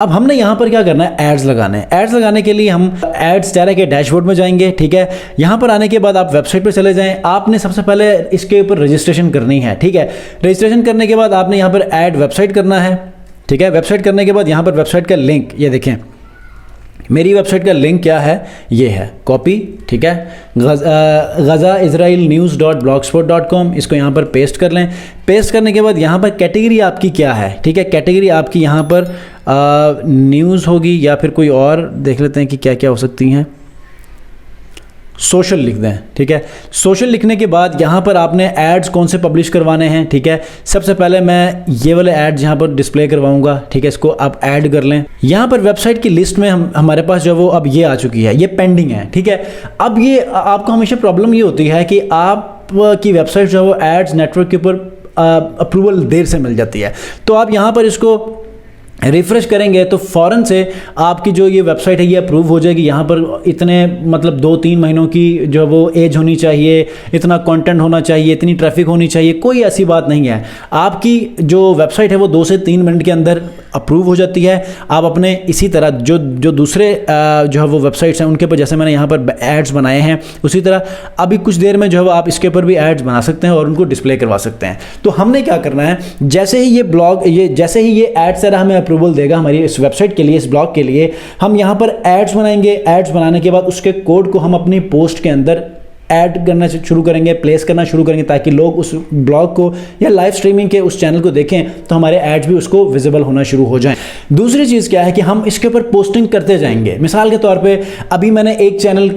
अब हमने यहाँ पर क्या करना है, एड्स लगाने हैं। एड्स लगाने के लिए हम एड्स डायरेक्ट के डैशबोर्ड में जाएंगे, ठीक है। यहाँ पर आने के बाद आप वेबसाइट पर चले जाएं। आपने सबसे पहले इसके ऊपर रजिस्ट्रेशन करनी है, ठीक है। रजिस्ट्रेशन करने के बाद आपने यहाँ पर ऐड वेबसाइट करना है, ठीक है। वेबसाइट करने के बाद यहाँ पर वेबसाइट का लिंक, ये देखें मेरी वेबसाइट का लिंक क्या है, ये है कॉपी, ठीक है। gazaisraelnews.blogspot.com, इसको यहाँ पर पेस्ट कर लें। पेस्ट करने के बाद यहाँ पर कैटेगरी आपकी क्या है, ठीक है। कैटेगरी आपकी यहाँ पर न्यूज़ होगी या फिर कोई और, देख लेते हैं कि क्या क्या हो सकती हैं। सोशल लिख दें, ठीक है। सोशल लिखने के बाद यहाँ पर आपने एड्स कौन से पब्लिश करवाने हैं, ठीक है। सबसे पहले मैं ये वाले एड्स यहाँ पर डिस्प्ले करवाऊंगा, ठीक है। इसको आप ऐड कर लें। यहाँ पर वेबसाइट की लिस्ट में हमारे पास जो वो अब ये आ चुकी है, ये पेंडिंग है, ठीक है। अब ये आपको हमेशा प्रॉब्लम ये होती है कि आप की वेबसाइट जो है वो एड्स नेटवर्क के ऊपर अप्रूवल देर से मिल जाती है। तो आप यहाँ पर इसको रिफ़्रेश करेंगे तो फ़ौरन से आपकी जो ये वेबसाइट है ये अप्रूव हो जाएगी। यहाँ पर इतने मतलब 2-3 महीनों की जो वो एज होनी चाहिए, इतना कंटेंट होना चाहिए, इतनी ट्रैफिक होनी चाहिए, कोई ऐसी बात नहीं है। आपकी जो वेबसाइट है वो 2 से 3 मिनट के अंदर अप्रूव हो जाती है। आप अपने इसी तरह जो दूसरे जो है वो वेबसाइट्स हैं उनके ऊपर जैसे मैंने यहाँ पर एड्स बनाए हैं, उसी तरह अभी कुछ देर में जो है आप इसके ऊपर भी एड्स बना सकते हैं और उनको डिस्प्ले करवा सकते हैं। तो हमने क्या करना है, जैसे ही ये एड्स तरह हमें अप्रूवल देगा हमारी इस वेबसाइट के लिए, इस ब्लॉग के लिए, हम यहाँ पर एड्स बनाएंगे। एड्स बनाने के बाद उसके कोड को हम अपनी पोस्ट के अंदर ऐड करना शुरू करेंगे, प्लेस करना शुरू करेंगे, ताकि लोग उस ब्लॉग को या लाइव स्ट्रीमिंग के उस चैनल को देखें तो हमारे एड्स भी उसको विजिबल होना शुरू हो जाएं। दूसरी चीज़ क्या है कि हम इसके ऊपर पोस्टिंग करते जाएंगे। मिसाल के तौर पे अभी मैंने इस चैनल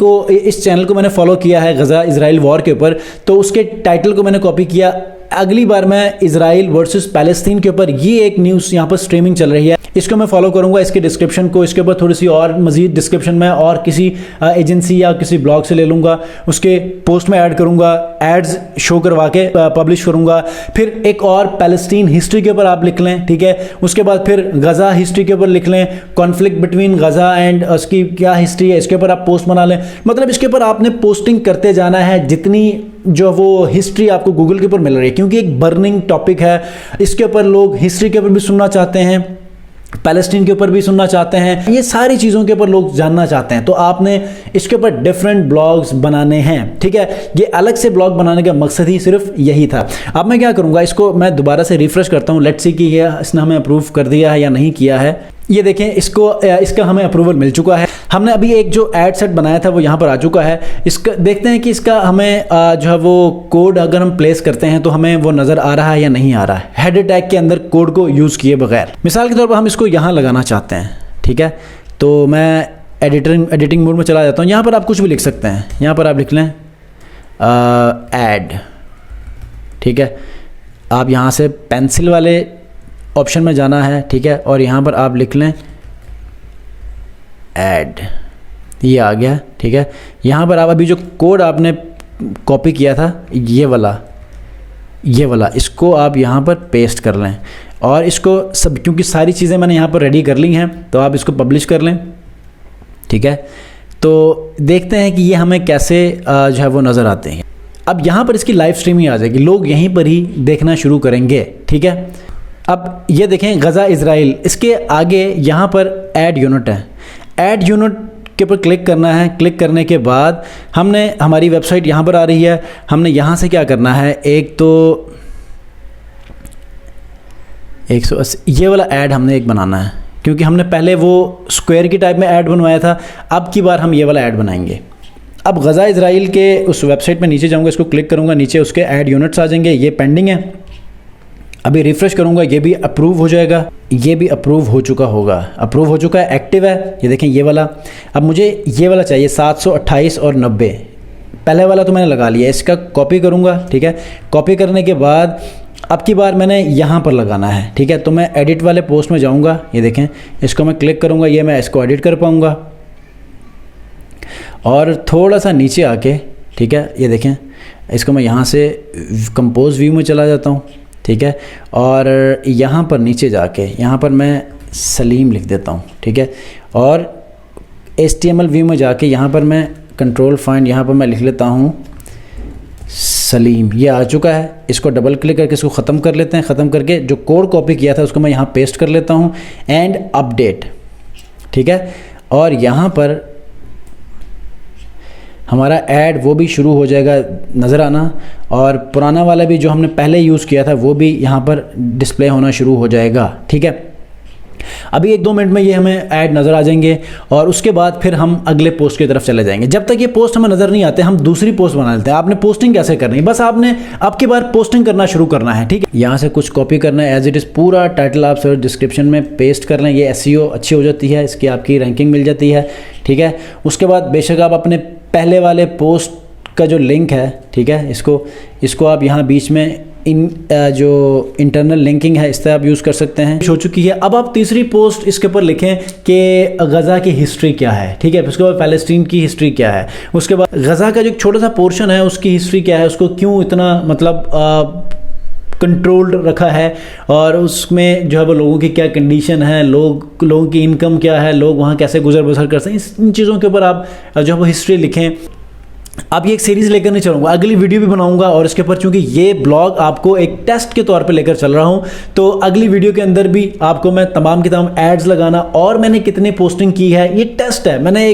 को मैंने फॉलो किया है गजा इजराइल वॉर के ऊपर, तो उसके टाइटल को मैंने कॉपी किया। अगली बार मैं इजराइल वर्सेस पैलेस्तीन के ऊपर ये एक न्यूज़ यहाँ पर स्ट्रीमिंग चल रही है, इसको मैं फॉलो करूंगा। इसके डिस्क्रिप्शन को इसके ऊपर थोड़ी सी और मजीद डिस्क्रिप्शन में और किसी एजेंसी या किसी ब्लॉग से ले लूँगा, उसके पोस्ट में ऐड करूँगा, एड्स शो करवा के पब्लिश करूँगा। फिर एक और पैलेस्टीन हिस्ट्री के ऊपर आप लिख लें, ठीक है। उसके बाद फिर गज़ा हिस्ट्री के ऊपर लिख लें, कॉन्फ्लिक्ट बिटवीन गज़ा एंड उसकी क्या हिस्ट्री है, इसके ऊपर आप पोस्ट बना लें। मतलब इसके ऊपर आपने पोस्टिंग करते जाना है जितनी जो वो हिस्ट्री आपको गूगल के ऊपर मिल रही है, क्योंकि एक बर्निंग टॉपिक है। इसके ऊपर लोग हिस्ट्री के ऊपर भी सुनना चाहते हैं, पैलेस्टीन के ऊपर भी सुनना चाहते हैं, ये सारी चीज़ों के ऊपर लोग जानना चाहते हैं। तो आपने इसके ऊपर डिफरेंट ब्लॉग्स बनाने हैं, ठीक है। ये अलग से ब्लॉग बनाने का मकसद ही सिर्फ यही था। अब मैं क्या करूँगा, इसको मैं दोबारा से रिफ्रेश करता हूँ। लेट्स सी कि ये इसने हमें अप्रूव कर दिया है या नहीं किया है। ये देखें, इसका हमें अप्रूवल मिल चुका है। हमने अभी एक जो एड सेट बनाया था वो यहाँ पर आ चुका है। इसका देखते हैं कि इसका हमें जो है वो कोड अगर हम प्लेस करते हैं तो हमें वो नज़र आ रहा है या नहीं आ रहा है, हेडर टैग के अंदर कोड को यूज़ किए बगैर। मिसाल के तौर पर हम इसको यहाँ लगाना चाहते हैं, ठीक है। तो मैं एडिटिंग मोड में चला जाता हूँ। यहाँ पर आप कुछ भी लिख सकते हैं। यहाँ पर आप लिख लें ऐड, ठीक है। आप यहाँ से पेंसिल वाले ऑप्शन में जाना है, ठीक है, और यहाँ पर आप लिख लें ऐड, ये आ गया, ठीक है। यहाँ पर आप अभी जो कोड आपने कॉपी किया था ये वाला, इसको आप यहाँ पर पेस्ट कर लें और इसको सब, क्योंकि सारी चीज़ें मैंने यहाँ पर रेडी कर ली हैं, तो आप इसको पब्लिश कर लें, ठीक है। तो देखते हैं कि ये हमें कैसे जो है वो नज़र आते हैं। अब यहाँ पर इसकी लाइव स्ट्रीमिंग आ जाएगी, लोग यहीं पर ही देखना शुरू करेंगे, ठीक है। अब ये देखें गज़ा इजराइल, इसके आगे यहाँ पर ऐड यूनिट है। ऐड यूनिट के ऊपर क्लिक करना है। क्लिक करने के बाद हमारी वेबसाइट यहाँ पर आ रही है। हमने यहाँ से क्या करना है, एक तो 180 ये वाला ऐड हमने एक बनाना है, क्योंकि हमने पहले वो स्क्वायर की टाइप में ऐड बनवाया था। अब की बार हम ये वाला ऐड बनाएंगे। अब गज़ा इजराइल के उस वेबसाइट में नीचे जाऊँगा, इसको क्लिक करूँगा, नीचे उसके ऐड यूनिट्स आ जाएंगे। ये पेंडिंग है, अभी रिफ़्रेश करूँगा, ये भी अप्रूव हो जाएगा। ये भी अप्रूव हो चुका होगा, अप्रूव हो चुका है, एक्टिव है। ये देखें ये वाला। अब मुझे ये वाला चाहिए 728 और 90। पहले वाला तो मैंने लगा लिया, इसका कॉपी करूँगा, ठीक है। कॉपी करने के बाद अब की बार मैंने यहाँ पर लगाना है, ठीक है। तो मैं एडिट वाले पोस्ट में जाऊँगा, ये देखें, इसको मैं क्लिक करूँगा, ये मैं इसको एडिट कर पाऊँगा। और थोड़ा सा नीचे आके, ठीक है, ये देखें, इसको मैं यहाँ से कंपोज व्यू में चला जाता हूँ, ठीक है। और यहाँ पर नीचे जाके यहाँ पर मैं सलीम लिख देता हूँ, ठीक है। और HTML व्यू में जाके यहाँ पर मैं कंट्रोल फाइंड, यहाँ पर मैं लिख लेता हूँ सलीम, ये आ चुका है। इसको डबल क्लिक करके इसको ख़त्म कर लेते हैं। ख़त्म करके जो कोड कॉपी किया था उसको मैं यहाँ पेस्ट कर लेता हूँ एंड अपडेट, ठीक है। और यहाँ पर हमारा ऐड वो भी शुरू हो जाएगा नज़र आना, और पुराना वाला भी जो हमने पहले यूज़ किया था वो भी यहाँ पर डिस्प्ले होना शुरू हो जाएगा, ठीक है। अभी 1-2 मिनट में ये हमें ऐड नज़र आ जाएंगे और उसके बाद फिर हम अगले पोस्ट की तरफ चले जाएंगे। जब तक ये पोस्ट हमें नज़र नहीं आते हम दूसरी पोस्ट बना लेते हैं। आपने पोस्टिंग कैसे करनी है, बस आपने आपकी बार पोस्टिंग करना शुरू करना है, ठीक है। यहाँ से कुछ कॉपी करना है, एज इट इज़ पूरा टाइटल आप सर्च डिस्क्रिप्शन में पेस्ट कर लें। ये SEO अच्छी हो जाती है, इसकी आपकी रैंकिंग मिल जाती है, ठीक है। उसके बाद बेशक आप अपने पहले वाले पोस्ट का जो लिंक है, ठीक है, इसको आप यहाँ बीच में जो इंटरनल लिंकिंग है इस तरह आप यूज़ कर सकते हैं। हो चुकी है। अब आप तीसरी पोस्ट इसके ऊपर लिखें कि गज़ा की हिस्ट्री क्या है, ठीक है। उसके बाद फ़लस्तीन की हिस्ट्री क्या है, उसके बाद गज़ा का जो एक छोटा सा पोर्शन है उसकी हिस्ट्री क्या है, उसको क्यों इतना मतलब कंट्रोल्ड रखा है, और उसमें जो है वो लोगों की क्या कंडीशन है, लोगों की इनकम क्या है, लोग वहाँ कैसे गुजर बसर करते हैं, इन चीज़ों के ऊपर आप जो है वो हिस्ट्री लिखें। अब ये एक सीरीज़ लेकर नहीं चलूँगा, अगली वीडियो भी बनाऊंगा, और इसके ऊपर चूंकि ये ब्लॉग आपको एक टेस्ट के तौर पे लेकर चल रहा हूँ, तो अगली वीडियो के अंदर भी आपको मैं तमाम की तमाम एड्स लगाना और मैंने कितनी पोस्टिंग की है, ये टेस्ट है। मैंने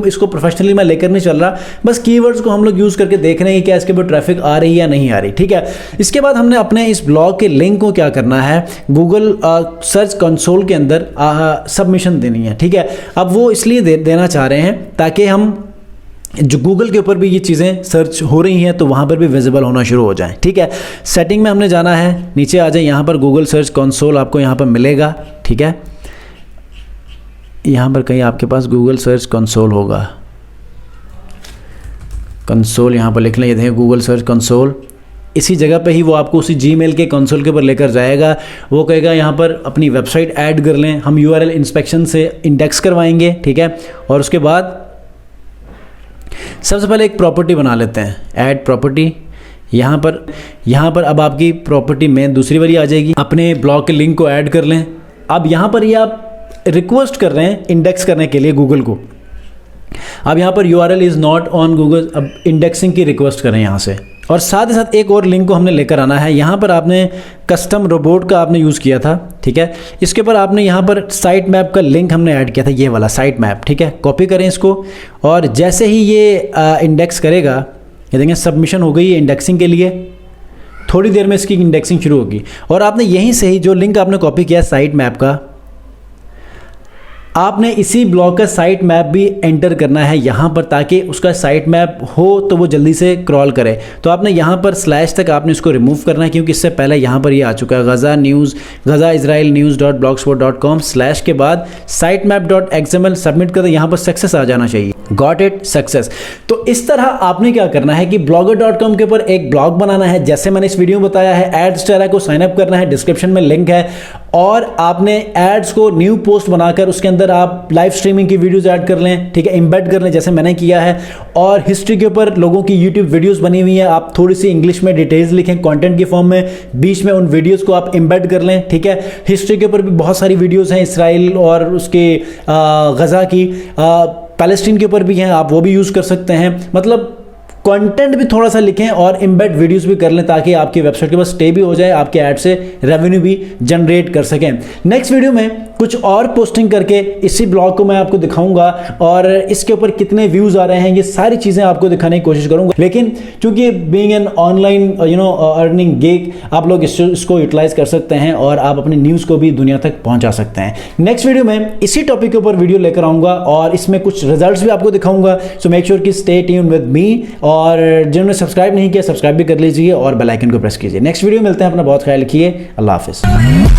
इसको प्रोफेशनली मैं लेकर नहीं चल रहा, बस कीवर्ड्स को हम लोग यूज़ करके देख रहे हैं कि क्या इसके ऊपर ट्रैफिक आ रही है या नहीं आ रही, ठीक है। इसके बाद हमने अपने इस ब्लॉग के लिंक को क्या करना है, गूगल सर्च कंसोल के अंदर सबमिशन देनी है, ठीक है। अब वो इसलिए देना चाह रहे हैं ताकि हम जो गूगल के ऊपर भी ये चीज़ें सर्च हो रही हैं तो वहाँ पर भी विजिबल होना शुरू हो जाए, ठीक है। सेटिंग में हमने जाना है, नीचे आ जाए, यहाँ पर गूगल सर्च कंसोल आपको यहाँ पर मिलेगा, ठीक है। यहाँ पर कहीं आपके पास गूगल सर्च कंसोल होगा, कंसोल यहाँ पर लिख लें, ये देखें गूगल सर्च कंसोल। इसी जगह पे ही वो आपको उसी जीमेल के कंसोल के ऊपर लेकर जाएगा। वो कहेगा यहाँ पर अपनी वेबसाइट ऐड कर लें, हम URL इंस्पेक्शन से इंडेक्स करवाएंगे, ठीक है। और उसके बाद सबसे पहले एक प्रॉपर्टी बना लेते हैं, ऐड प्रॉपर्टी। यहाँ पर अब आपकी प्रॉपर्टी में दूसरी वाली आ जाएगी। अपने ब्लॉग के लिंक को ऐड कर लें। अब यहाँ पर ये आप रिक्वेस्ट कर रहे हैं इंडेक्स करने के लिए गूगल को। अब यहाँ पर URL is not on Google, अब इंडेक्सिंग की रिक्वेस्ट करें यहाँ से। और साथ ही साथ एक और लिंक को हमने लेकर आना है। यहाँ पर आपने कस्टम रोबोट का आपने यूज़ किया था, ठीक है। इसके ऊपर आपने यहाँ पर साइट मैप का लिंक हमने ऐड किया था, ये वाला साइट मैप, ठीक है। कॉपी करें इसको, और जैसे ही ये इंडेक्स करेगा, ये देखें सबमिशन हो गई है इंडेक्सिंग के लिए। थोड़ी देर में इसकी इंडेक्सिंग शुरू होगी, और आपने यहीं से ही जो लिंक आपने कॉपी किया साइट मैप का, आपने इसी ब्लॉग का साइट मैप भी एंटर करना है यहाँ पर, ताकि उसका साइट मैप हो तो वो जल्दी से क्रॉल करे। तो आपने यहाँ पर स्लैश तक आपने इसको रिमूव करना है, क्योंकि इससे पहले यहाँ पर ये आ चुका है गज़ा इजराइल news.blogspot.com स्लैश के बाद sitemap.xml सबमिट कर, यहाँ पर सक्सेस आ जाना चाहिए। Got it, success. तो इस तरह आपने क्या करना है कि blogger.com के ऊपर एक ब्लॉग बनाना है, जैसे मैंने इस वीडियो में बताया है। एडस्टारा को साइन अप करना है, डिस्क्रिप्शन में लिंक है, और आपने एड्स को न्यू पोस्ट बनाकर उसके अंदर आप लाइव स्ट्रीमिंग की वीडियोस ऐड कर लें, ठीक है, एम्बेड कर लें जैसे मैंने किया है। और हिस्ट्री के ऊपर लोगों की यूट्यूब वीडियोस बनी हुई है, आप थोड़ी सी इंग्लिश में डिटेल्स लिखें कंटेंट की फॉर्म में, बीच में उन वीडियोस को आप एम्बेड कर लें, ठीक है। हिस्ट्री के ऊपर भी बहुत सारी वीडियोस हैं, इसराइल और उसके गज़ा की, पैलेस्टीन के ऊपर भी हैं, आप वो भी यूज़ कर सकते हैं। मतलब कंटेंट भी थोड़ा सा लिखें और एम्बेड वीडियोस भी कर लें, ताकि आपकी वेबसाइट के पास स्टे भी हो जाए, आपके ऐड से रेवेन्यू भी जनरेट कर सकें। नेक्स्ट वीडियो में कुछ और पोस्टिंग करके इसी ब्लॉग को मैं आपको दिखाऊंगा, और इसके ऊपर कितने व्यूज़ आ रहे हैं, ये सारी चीज़ें आपको दिखाने की कोशिश करूंगा। लेकिन चूंकि being an online earning gig, आप लोग इसको यूटिलाइज कर सकते हैं और आप अपनी न्यूज़ को भी दुनिया तक पहुँचा सकते हैं। नेक्स्ट वीडियो में इसी टॉपिक के ऊपर वीडियो लेकर आऊँगा, और इसमें कुछ रिजल्ट भी आपको दिखाऊंगा। सो मेक श्योर कि स्टे ट्यून्ड विद मी, और जिन्होंने सब्सक्राइब नहीं किया सब्सक्राइब भी कर लीजिए और बेल आइकन को प्रेस कीजिए। नेक्स्ट वीडियो मिलते हैं, अपना बहुत ख्याल रखिए, अल्लाह हाफिज़।